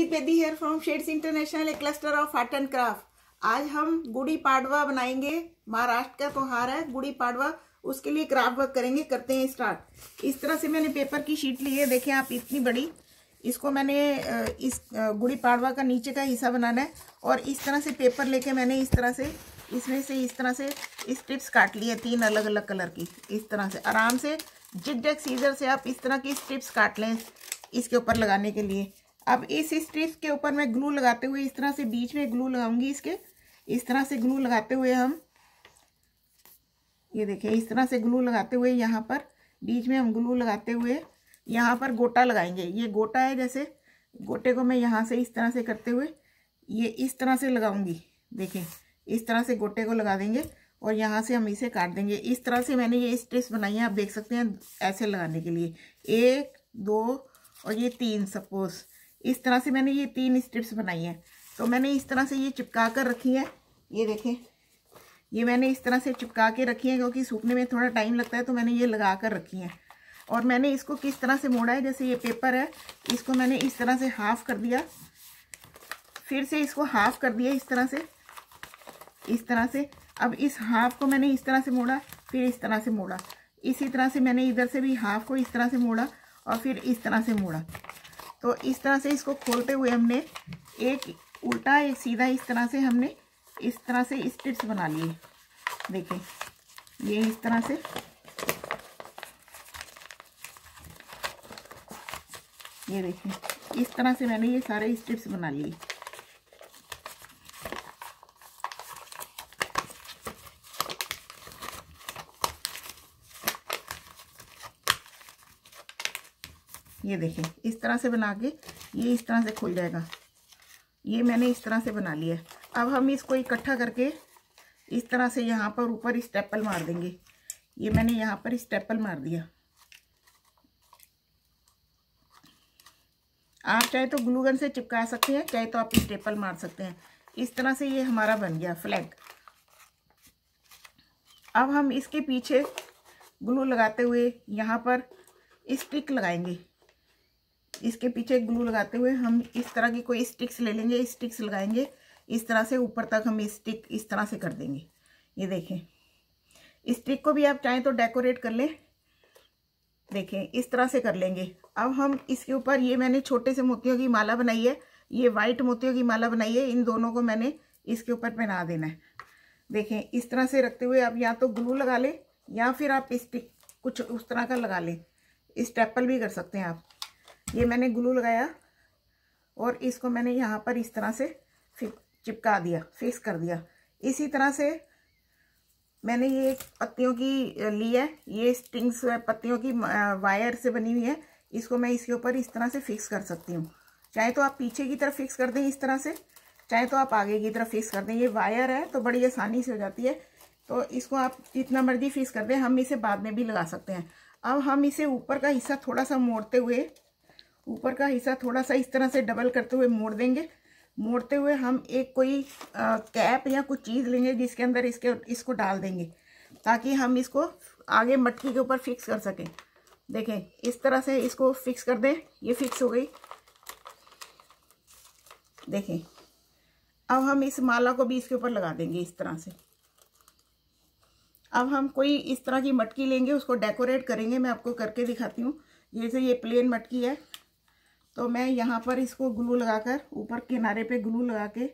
पेदी here from Shades International, a cluster of art and craft. आज हम गुड़ी पाड़वा बनाएंगे। महाराष्ट्र का त्योहार है गुड़ी पाड़वा, उसके लिए क्राफ्ट वर्क करेंगे। करते हैं स्टार्ट। इस तरह से मैंने पेपर की शीट ली है, देखें आप, इतनी बड़ी। इसको मैंने इस गुड़ी पाड़वा का नीचे का हिस्सा बनाना है और इस तरह से पेपर लेके मैंने इस तरह से इसमें से इस तरह से स्ट्रिप्स काट ली है, 3 अलग अलग कलर की। इस तरह से आराम से जिग-जैग सीजर से आप इस तरह की स्ट्रिप्स काट लें इसके ऊपर लगाने के लिए। अब इस स्ट्रिप्स के ऊपर मैं ग्लू लगाते हुए इस तरह से बीच में ग्लू लगाऊंगी। इसके इस तरह से ग्लू लगाते हुए हम ये देखिए, इस तरह से ग्लू लगाते हुए यहाँ पर बीच में हम ग्लू लगाते हुए यहाँ पर गोटा लगाएंगे। ये गोटा है, जैसे गोटे को मैं यहाँ से इस तरह से करते हुए ये इस तरह से लगाऊंगी। देखें, इस तरह से गोटे को लगा देंगे और यहाँ से हम इसे काट देंगे। इस तरह से मैंने ये स्ट्रिप्स बनाई है, आप देख सकते हैं, ऐसे लगाने के लिए 1 2 और ये 3। सपोज इस तरह से मैंने ये 3 स्ट्रिप्स बनाई हैं। तो मैंने इस तरह से ये चिपका कर रखी है। ये देखें, ये मैंने इस तरह से चिपका के रखी है क्योंकि सूखने में थोड़ा टाइम लगता है, तो मैंने ये लगा कर रखी है। और मैंने इसको किस तरह से मोड़ा है, जैसे ये पेपर है, इसको मैंने इस तरह से हाफ कर दिया, फिर से इसको हाफ कर दिया इस तरह से, इस तरह से। अब इस हाफ को मैंने इस तरह से मोड़ा, फिर इस तरह से मोड़ा। इसी तरह से मैंने इधर से भी हाफ को इस तरह से मोड़ा और फिर इस तरह से मोड़ा। तो इस तरह से इसको खोलते हुए हमने एक उल्टा एक सीधा इस तरह से हमने इस तरह से स्ट्रिप्स बना लिए। देखें, ये इस तरह से ये देखें, इस तरह से मैंने ये सारे स्ट्रिप्स बना लिए। ये देखें, इस तरह से बना के ये इस तरह से खुल जाएगा। ये मैंने इस तरह से बना लिया। अब हम इसको इकट्ठा करके इस तरह से यहाँ पर ऊपर स्टेपल मार देंगे। ये मैंने यहाँ पर स्टेपल मार दिया। आप चाहे तो ग्लू गन से चिपका सकते हैं, चाहे तो आप स्टेपल मार सकते हैं। इस तरह से ये हमारा बन गया फ्लैग। अब हम इसके पीछे ग्लू लगाते हुए यहाँ पर स्टिक लगाएंगे। इसके पीछे ग्लू लगाते हुए हम इस तरह की कोई स्टिक्स ले लेंगे, स्टिक्स लगाएंगे इस तरह से ऊपर तक। हम स्टिक इस तरह से कर देंगे। ये देखें, स्टिक को भी आप चाहें तो डेकोरेट कर लें। देखें, इस तरह से कर लेंगे। अब हम इसके ऊपर ये मैंने छोटे से मोतियों की माला बनाई है, ये वाइट मोतियों की माला बनाई है। इन दोनों को मैंने इसके ऊपर पहना देना है। देखें, इस तरह से रखते हुए आप या तो ग्लू लगा लें या फिर आप स्टिक कुछ उस तरह का लगा लें। स्टेपल भी कर सकते हैं आप। ये मैंने ग्लू लगाया और इसको मैंने यहाँ पर इस तरह से चिपका दिया, फिक्स कर दिया। इसी तरह से मैंने ये पत्तियों की ली है, ये स्ट्रिंग्स पत्तियों की वायर से बनी हुई है। इसको मैं इसके ऊपर इस तरह से फिक्स कर सकती हूँ। चाहे तो आप पीछे की तरफ फिक्स कर दें इस तरह से, चाहे तो आप आगे की तरफ फिक्स कर दें। ये वायर है तो बड़ी आसानी से हो जाती है, तो इसको आप जितना मर्जी फिक्स कर दें। हम इसे बाद में भी लगा सकते हैं। अब हम इसे ऊपर का हिस्सा थोड़ा सा मोड़ते हुए, ऊपर का हिस्सा थोड़ा सा इस तरह से डबल करते हुए मोड़ देंगे। मोड़ते हुए हम एक कोई कैप या कुछ चीज़ लेंगे जिसके अंदर इसको डाल देंगे ताकि हम इसको आगे मटकी के ऊपर फिक्स कर सकें। देखें, इस तरह से इसको फिक्स कर दें। ये फिक्स हो गई। देखें, अब हम इस माला को भी इसके ऊपर लगा देंगे इस तरह से। अब हम कोई इस तरह की मटकी लेंगे, उसको डेकोरेट करेंगे। मैं आपको करके दिखाती हूँ। जैसे ये प्लेन मटकी है, तो मैं यहाँ पर इसको ग्लू लगाकर ऊपर किनारे पे ग्लू लगा के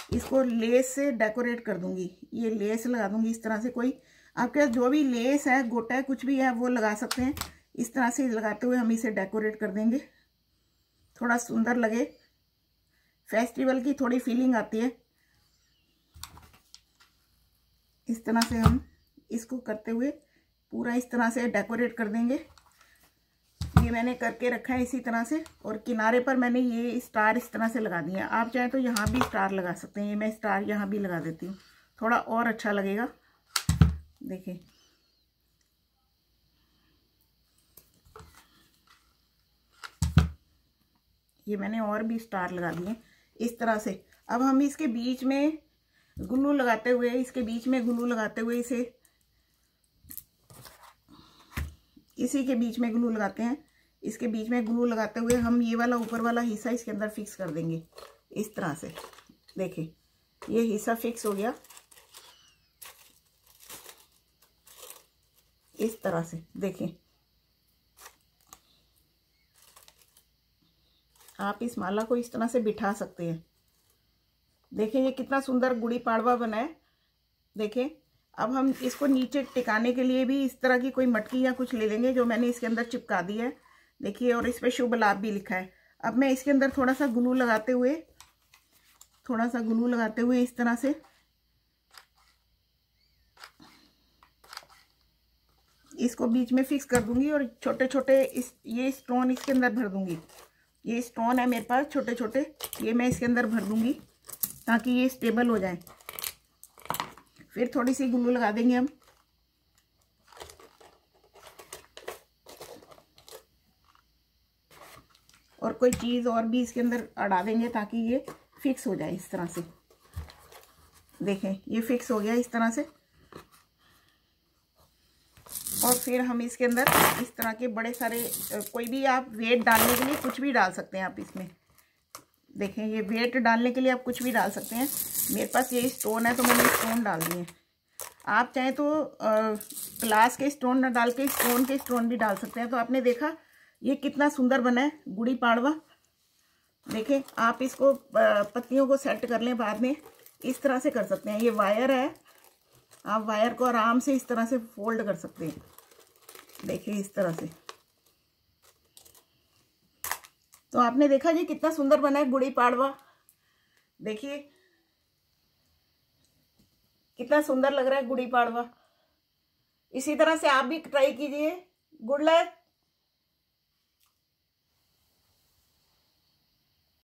इसको लेस से डेकोरेट कर दूंगी। ये लेस लगा दूंगी इस तरह से। कोई आपके पास जो भी लेस है, गोटा है, कुछ भी है, वो लगा सकते हैं। इस तरह से लगाते हुए हम इसे डेकोरेट कर देंगे, थोड़ा सुंदर लगे, फेस्टिवल की थोड़ी फीलिंग आती है। इस तरह से हम इसको करते हुए पूरा इस तरह से डेकोरेट कर देंगे। ये मैंने करके रखा है इसी तरह से। और किनारे पर मैंने ये स्टार इस तरह से लगा दिया। आप चाहें तो यहाँ भी स्टार लगा सकते हैं। ये मैं स्टार यहाँ भी लगा देती हूँ, थोड़ा और अच्छा लगेगा। देखिए, ये मैंने और भी स्टार लगा दिए इस तरह से। अब हम इसके बीच में ग्लू लगाते हुए, इसके बीच में ग्लू लगाते हुए इसी के बीच में ग्लू लगाते हैं। इसके बीच में ग्लू लगाते हुए हम ये वाला ऊपर वाला हिस्सा इसके अंदर फिक्स कर देंगे इस तरह से। देखिए ये हिस्सा फिक्स हो गया इस तरह से। देखिए आप इस माला को इस तरह से बिठा सकते हैं। देखिए ये कितना सुंदर गुड़ी पाड़वा बना है। देखिए अब हम इसको नीचे टिकाने के लिए भी इस तरह की कोई मटकी या कुछ ले लेंगे जो मैंने इसके अंदर चिपका दी है। देखिए और इस पे शुभ लाभ भी लिखा है। अब मैं इसके अंदर थोड़ा सा ग्लू लगाते हुए इस तरह से इसको बीच में फिक्स कर दूंगी और छोटे छोटे ये स्टोन इसके अंदर भर दूंगी। ये स्टोन है मेरे पास छोटे छोटे, ये मैं इसके अंदर भर दूंगी ताकि ये स्टेबल हो जाए। फिर थोड़ी सी ग्लू लगा देंगे हम और कोई चीज़ और भी इसके अंदर अड़ा देंगे ताकि ये फिक्स हो जाए इस तरह से। देखें ये फिक्स हो गया इस तरह से। और फिर हम इसके अंदर इस तरह के बड़े सारे कोई भी आप वेट डालने के लिए कुछ भी डाल सकते हैं आप इसमें। देखें ये वेट डालने के लिए आप कुछ भी डाल सकते हैं। मेरे पास ये स्टोन है तो मैंने स्टोन डाल दिए। आप चाहें तो ग्लास के स्टोन न डाल के स्टोन के स्टोन भी डाल सकते हैं। तो आपने देखा ये कितना सुंदर बना है गुड़ी पाड़वा। देखें आप इसको पत्तियों को सेट कर लें, बाद में इस तरह से कर सकते हैं। ये वायर है, आप वायर को आराम से इस तरह से फोल्ड कर सकते हैं। देखिए इस तरह से। तो आपने देखा ये कितना सुंदर बना है गुड़ी पाड़वा। देखिए कितना सुंदर लग रहा है गुड़ी पाड़वा। इसी तरह से आप भी ट्राई कीजिए। Good luck.